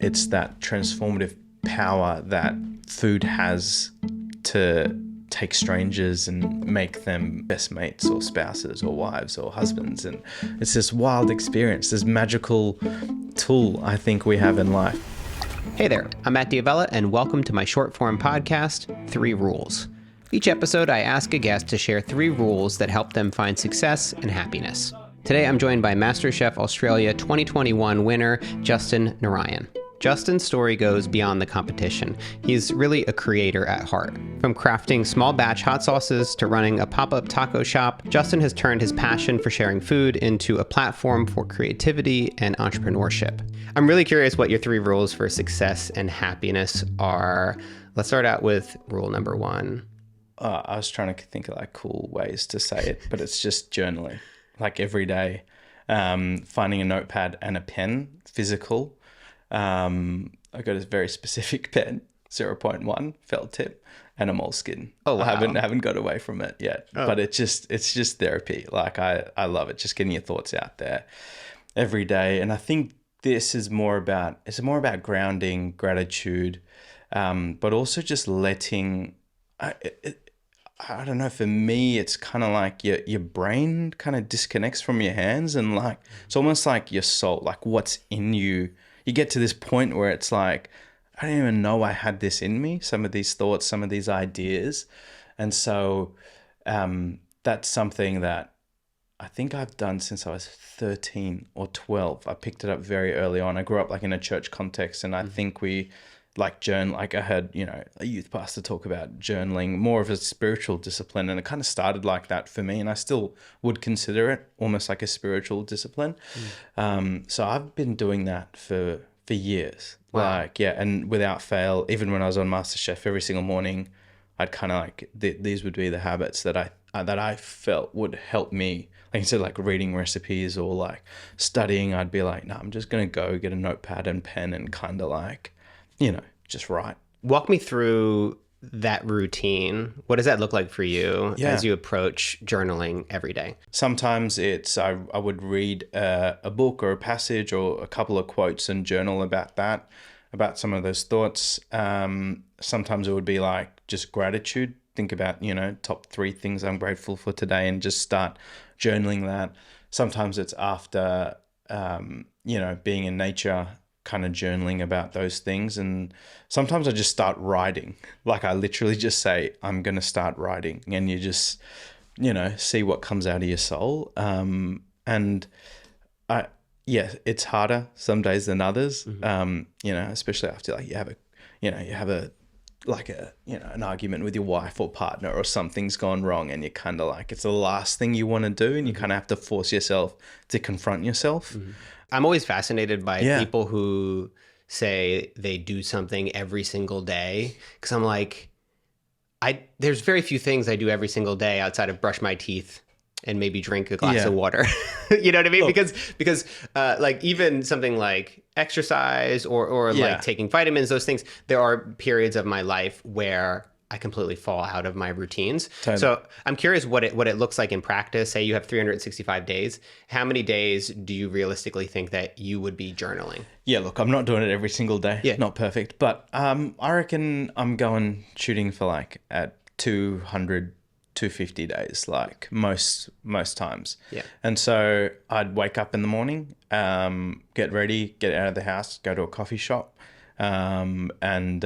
It's that transformative power that food has to take strangers and make them best mates or spouses or wives or husbands. And it's this wild experience, this magical tool I think we have in life. Hey there, I'm Matt Diavella, and welcome to my short form podcast, 3 Rules. Each episode, I ask a guest to share 3 rules that help them find success and happiness. Today, I'm joined by MasterChef Australia 2021 winner, Justin Narayan. Justin's story goes beyond the competition. He's really a creator at heart. From crafting small batch hot sauces to running a pop-up taco shop, Justin has turned his passion for sharing food into a platform for creativity and entrepreneurship. I'm really curious what your 3 rules for success and happiness are. Let's start out with rule number 1. I was trying to think of like cool ways to say it, but it's just journaling, like every day, finding a notepad and a pen, physical. I got a very specific pen, 0.1 felt tip, and a moleskin. Oh, wow. I haven't got away from it yet, but it's just therapy. Like I love it. Just getting your thoughts out there every day. And I think this is more about grounding, gratitude, but also just letting, I don't know, for me, it's kind of like your brain kind of disconnects from your hands, and like, it's almost like your soul, like what's in you. You get to this point where it's like, I didn't even know I had this in me, some of these thoughts, some of these ideas. And so that's something that I think I've done since I was 13 or 12. I picked it up very early on. I grew up like in a church context, and I think we like journal, like I heard, a youth pastor talk about journaling, more of a spiritual discipline. And it kind of started like that for me. And I still would consider it almost like a spiritual discipline. So I've been doing that for years. Wow. And without fail, even when I was on MasterChef, every single morning, I'd kind of like, these would be the habits that I felt would help me. Like instead of like reading recipes or like studying, I'd be like, no, I'm just going to go get a notepad and pen and kind of like, just write. Walk me through that routine. What does that look like for you as you approach journaling every day? Sometimes it's I would read a book or a passage or a couple of quotes and journal about that, about some of those thoughts. Sometimes it would be like just gratitude. Think about, top 3 things I'm grateful for today and just start journaling that. Sometimes it's after, being in nature, kind of journaling about those things. And sometimes I just start writing. Like I literally just say, I'm going to start writing, and you just, see what comes out of your soul. It's harder some days than others. Especially after like you have an argument with your wife or partner, or something's gone wrong, and you kind of like, it's the last thing you want to do, and you kind of have to force yourself to confront yourself. I'm always fascinated by people who say they do something every single day, because I'm like, there's very few things I do every single day outside of brush my teeth and maybe drink a glass of water. You know what I mean? Look, because like even something like exercise or like taking vitamins, those things, there are periods of my life where I completely fall out of my routines. Totally. So I'm curious what it looks like in practice. Say you have 365 days. How many days do you realistically think that you would be journaling? Yeah, look, I'm not doing it every single day. Yeah. Not perfect. But I reckon I'm shooting for like at 200, 250 days, like most times. Yeah. And so I'd wake up in the morning, get ready, get out of the house, go to a coffee shop, and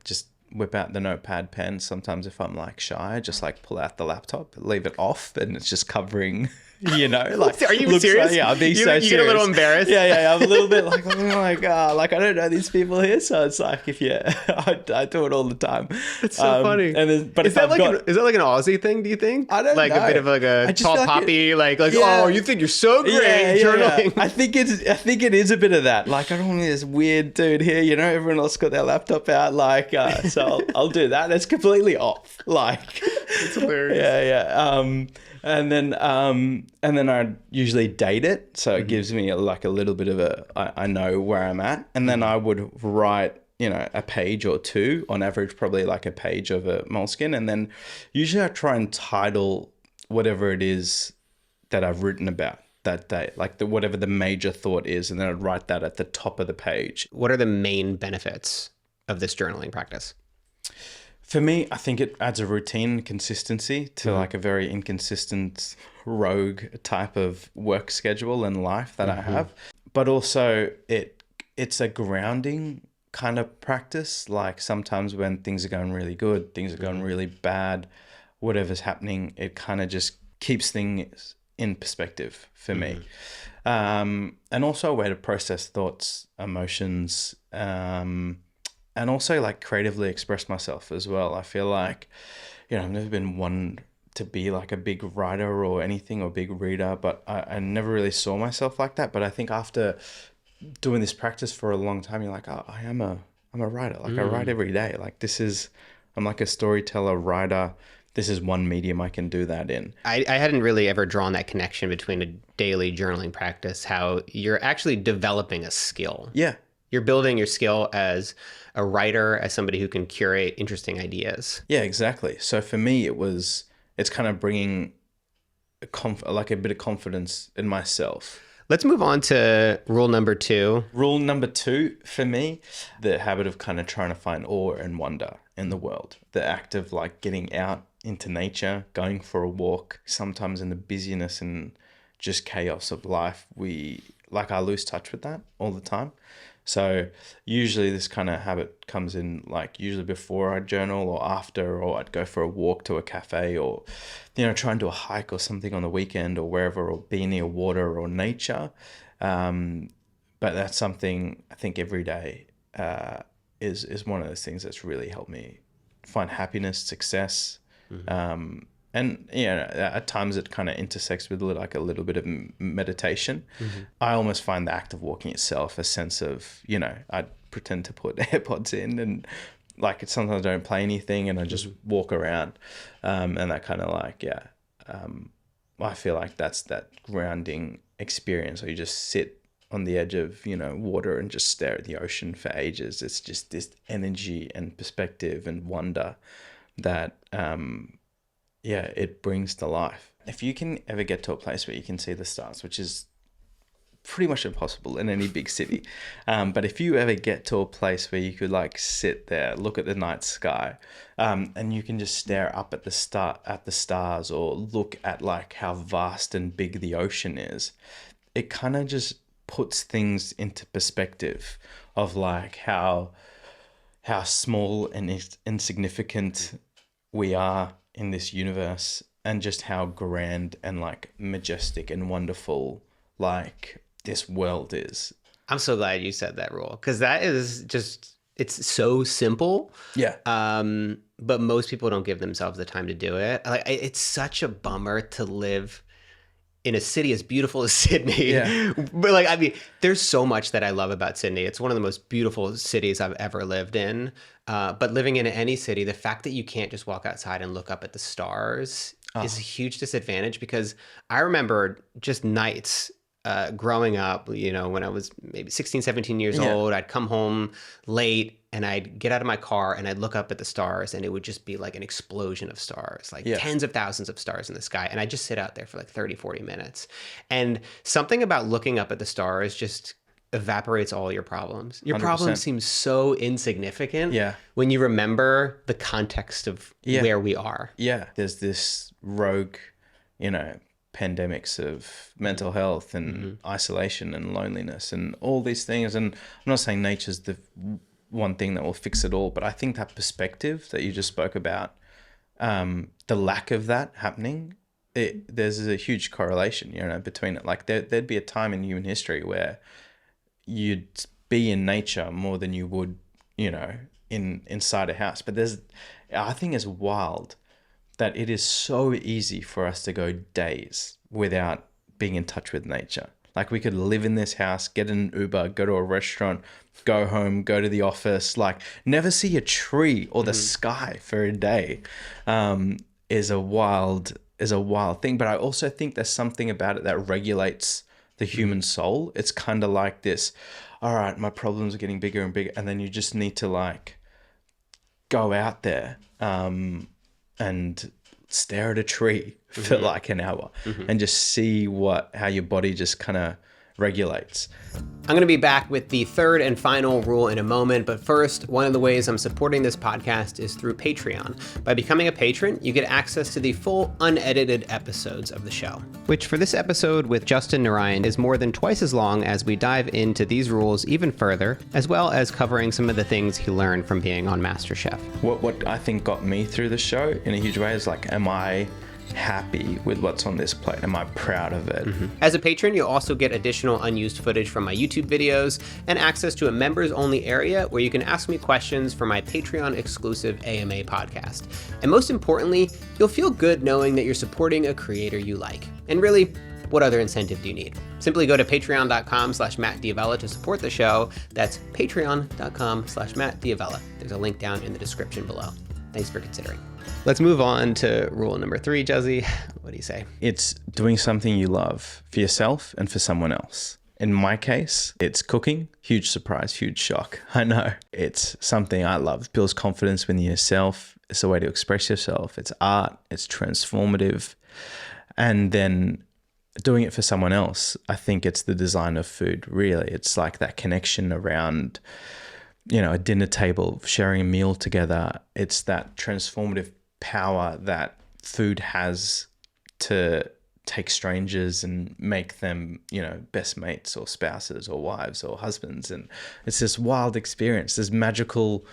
just whip out the notepad pen. Sometimes if I'm like shy, just like pull out the laptop, leave it off, and it's just covering, like. Are you serious? Like, I'm being so serious. You get a little embarrassed. Yeah. I'm a little bit like, oh my God, like I don't know these people here. So it's like, I do it all the time. It's so funny. But is that like an Aussie thing, do you think? I don't know. Like a bit of like a tall like poppy, oh, you think you're so great journaling. Yeah. I think it is a bit of that. Like I don't want this weird dude here, everyone else got their laptop out, like, so I'll do that. That's completely off. Like, it's hilarious. Yeah. And then I usually date it, so it gives me a little bit of I know where I'm at, and then I would write a page or 2 on average, probably like a page of a moleskin, and then usually I try and title whatever it is that I've written about that day, like whatever the major thought is, and then I'd write that at the top of the page. What are the main benefits of this journaling practice? For me, I think it adds a routine and consistency to like a very inconsistent, rogue type of work schedule and life that I have. But also it's a grounding kind of practice. Like sometimes when things are going really good, things are going really bad, whatever's happening, it kind of just keeps things in perspective for me. And also a way to process thoughts, emotions, and also like creatively express myself as well. I feel like, I've never been one to be like a big writer or anything or big reader, but I never really saw myself like that. But I think after doing this practice for a long time, you're like, oh, I'm a writer. Like I write every day. Like I'm like a storyteller, writer. This is one medium I can do that in. I hadn't really ever drawn that connection between a daily journaling practice, how you're actually developing a skill. Yeah. You're building your skill as a writer, as somebody who can curate interesting ideas. Yeah, exactly. So for me, it's kind of bringing like a bit of confidence in myself. Let's move on to rule number 2. Rule number 2 for me, the habit of kind of trying to find awe and wonder in the world. The act of like getting out into nature, going for a walk. Sometimes in the busyness and just chaos of life, I lose touch with that all the time. So usually this kind of habit comes in like usually before I journal or after, or I'd go for a walk to a cafe or, try and do a hike or something on the weekend or wherever, or be near water or nature. But that's something I think every day is one of those things that's really helped me find happiness, success. And at times it kind of intersects with like a little bit of meditation. I almost find the act of walking itself a sense of, I pretend to put AirPods in and like sometimes I don't play anything and I just walk around. And that kind of like, I feel like that's that grounding experience where you just sit on the edge of, water and just stare at the ocean for ages. It's just this energy and perspective and wonder that, it brings to life. If you can ever get to a place where you can see the stars, which is pretty much impossible in any big city, but if you ever get to a place where you could like sit there, look at the night sky, and you can just stare up at the stars, or look at like how vast and big the ocean is, it kind of just puts things into perspective of like how small and insignificant we are in this universe, and just how grand and like majestic and wonderful like this world is. I'm so glad you said that, rule, because that is just, it's so simple. Yeah. But most people don't give themselves the time to do it. Like, it's such a bummer to live in a city as beautiful as Sydney. Yeah. But like, I mean, there's so much that I love about Sydney. It's one of the most beautiful cities I've ever lived in. But living in any city, the fact that you can't just walk outside and look up at the stars is a huge disadvantage, because I remember just nights growing up, when I was maybe 16, 17 years old, I'd come home late and I'd get out of my car and I'd look up at the stars, and it would just be like an explosion of stars, like tens of thousands of stars in the sky. And I'd just sit out there for like 30, 40 minutes. And something about looking up at the stars just evaporates all your problems. Your 100%. Problems seem so insignificant when you remember the context of where we are. Yeah. There's this rogue, pandemics of mental health and isolation and loneliness and all these things. And I'm not saying nature's the one thing that will fix it all, but I think that perspective that you just spoke about, the lack of that happening, there's a huge correlation, between it. Like there'd be a time in human history where you'd be in nature more than you would, inside a house. But I think it's wild that it is so easy for us to go days without being in touch with nature. Like we could live in this house, get an Uber, go to a restaurant, go home, go to the office, like never see a tree or the sky for a day, is a wild thing. But I also think there's something about it that regulates the human soul. It's kind of like this, all right, my problems are getting bigger and bigger. And then you just need to like go out there, and stare at a tree for like an hour and just see how your body just kind of regulates. I'm going to be back with the third and final rule in a moment, but first, one of the ways I'm supporting this podcast is through Patreon. By becoming a patron, you get access to the full unedited episodes of the show, which for this episode with Justin Narayan is more than twice as long as we dive into these rules even further, as well as covering some of the things he learned from being on MasterChef. What I think got me through the show in a huge way is like, am I happy with what's on this plate? Am I proud of it? As a patron, you'll also get additional unused footage from my YouTube videos and access to a members only area where you can ask me questions for my Patreon exclusive AMA podcast. And most importantly, you'll feel good knowing that you're supporting a creator you like. And really, what other incentive do you need? Simply go to patreon.com/MattDiavella to support the show. That's patreon.com/MattDiavella. There's a link down in the description below. Thanks for considering. Let's move on to rule number 3, Juzzy. What do you say? It's doing something you love for yourself and for someone else. In my case, it's cooking. Huge surprise, huge shock. I know. It's something I love. It builds confidence within yourself. It's a way to express yourself. It's art. It's transformative. And then doing it for someone else, I think it's the design of food, really. It's like that connection around, a dinner table, sharing a meal together. It's that transformative power that food has to take strangers and make them, best mates or spouses or wives or husbands. And it's this wild experience, this magical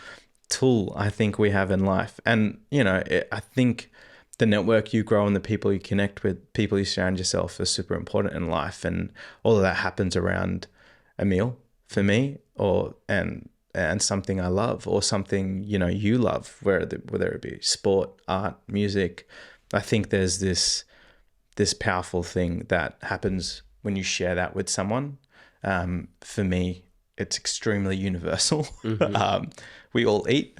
tool I think we have in life. And, I think the network you grow and the people you connect with, people you surround yourself are super important in life. And all of that happens around a meal for me, and something I love, or something, you love, whether it be sport, art, music. I think there's this powerful thing that happens when you share that with someone. For me, it's extremely universal. We all eat,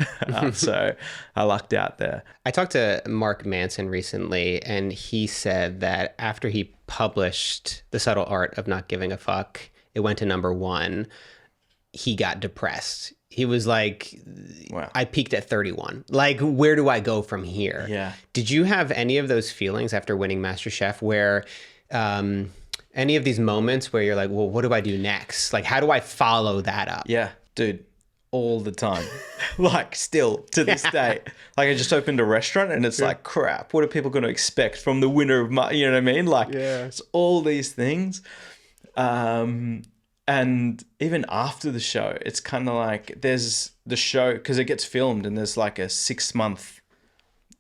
so I lucked out there. I talked to Mark Manson recently, and he said that after he published The Subtle Art of Not Giving a Fuck, it went to number 1. He got depressed. He was like, wow. I peaked at 31. Like, where do I go from here? Yeah. Did you have any of those feelings after winning MasterChef where any of these moments where you're like, well, what do I do next? Like, how do I follow that up? Yeah, dude, all the time. Like, still to this day. Like, I just opened a restaurant and it's like, crap, what are people going to expect from the winner of my, you know what I mean? Like, it's all these things. And even after the show, it's kind of like there's the show, because it gets filmed and there's like a 6-month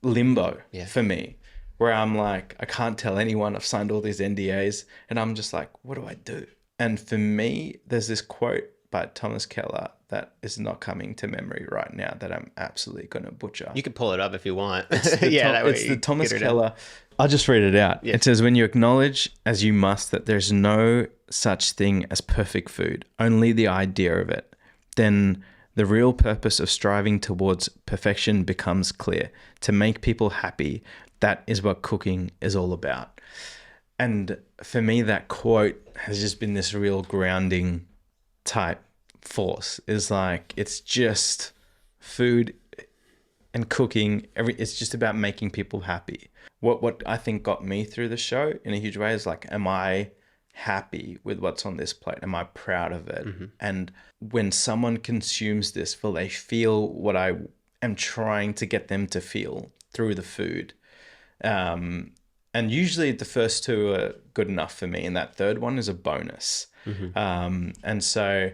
limbo for me where I'm like, I can't tell anyone. I've signed all these NDAs and I'm just like, what do I do? And for me, there's this quote by Thomas Keller that is not coming to memory right now that I'm absolutely going to butcher. You could pull it up if you want. It's the Thomas Keller. I'll just read it out. Yeah. It says, when you acknowledge, as you must, that there's no such thing as perfect food, only the idea of it, then the real purpose of striving towards perfection becomes clear. To make people happy, that is what cooking is all about. And for me, that quote has just been this real grounding type force. Is like, it's just food and cooking. It's just about making people happy. What I think got me through the show in a huge way is like, am I happy with what's on this plate? Am I proud of it? And when someone consumes this, will they feel what I am trying to get them to feel through the food? And usually the first 2 are good enough for me, and that third one is a bonus. And so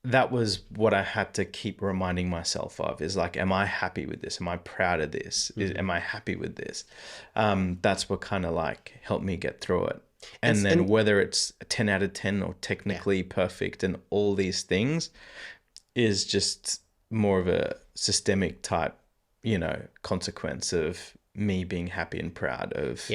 that was what I had to keep reminding myself of, is like, am I happy with this? Am I proud of this? Am I happy with this? That's what kind of like helped me get through it. And then whether it's a 10 out of 10 or technically perfect and all these things is just more of a systemic type, consequence of me being happy and proud of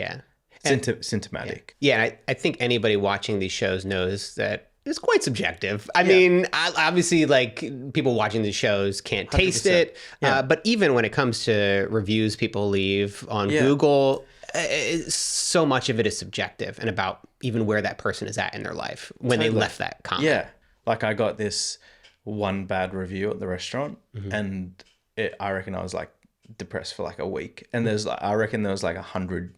symptomatic. I think anybody watching these shows knows that it's quite subjective. I mean, obviously, like, people watching these shows can't taste 100%. It. But even when it comes to reviews people leave on Google, so much of it is subjective and about even where that person is at in their life when they left that comment. Yeah. Like, I got this one bad review at the restaurant and I reckon I was like depressed for like a week. And I reckon there was like 100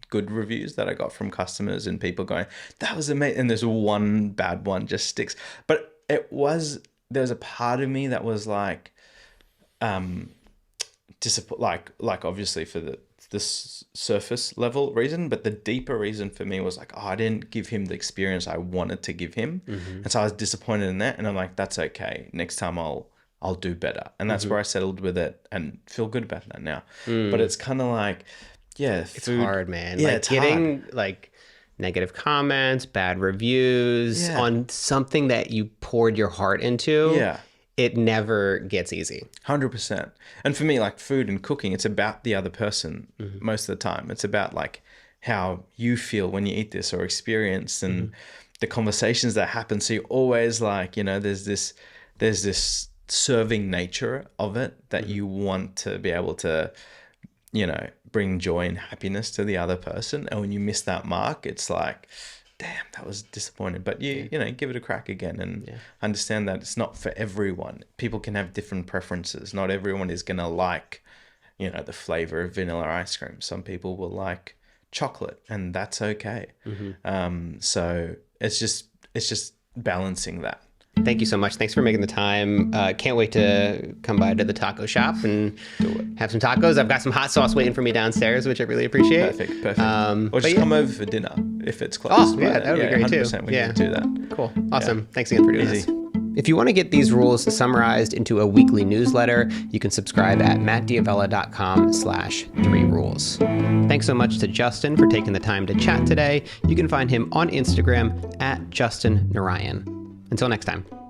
good reviews that I got from customers and people going, that was amazing. And there's one bad one just sticks. But there's a part of me that was like, like obviously for this surface level reason, but the deeper reason for me was like, oh, I didn't give him the experience I wanted to give him. And so I was disappointed in that. And I'm like, that's okay. Next time I'll do better. And that's where I settled with it and feel good about that now. But it's kind of like, yeah, it's hard, man. Yeah, like it's getting hard. like negative comments, bad reviews on something that you poured your heart into. Yeah. It never gets easy. 100%. And for me, like food and cooking, it's about the other person most of the time. It's about like how you feel when you eat this or experience and the conversations that happen. So you always like, you know, there's this serving nature of it that you want to be able to, you know, bring joy and happiness to the other person. And when you miss that mark, it's like, damn, that was disappointing. But you know, give it a crack again and understand that it's not for everyone. People can have different preferences. Not everyone is going to like, you know, the flavor of vanilla ice cream. Some people will like chocolate and that's okay. So it's just balancing that. Thank you so much. Thanks for making the time. Can't wait to come by to the taco shop and have some tacos. I've got some hot sauce waiting for me downstairs, which I really appreciate. Perfect. Or just come over for dinner if it's close. Oh, yeah, that would be great too. 100% we need to do that. Cool. Awesome. Thanks again for doing Easy. this. If you want to get these rules summarized into a weekly newsletter, you can subscribe at mattdiavella.com/3rules. Thanks so much to Justin for taking the time to chat today. You can find him on Instagram at Justin Narayan. Until next time.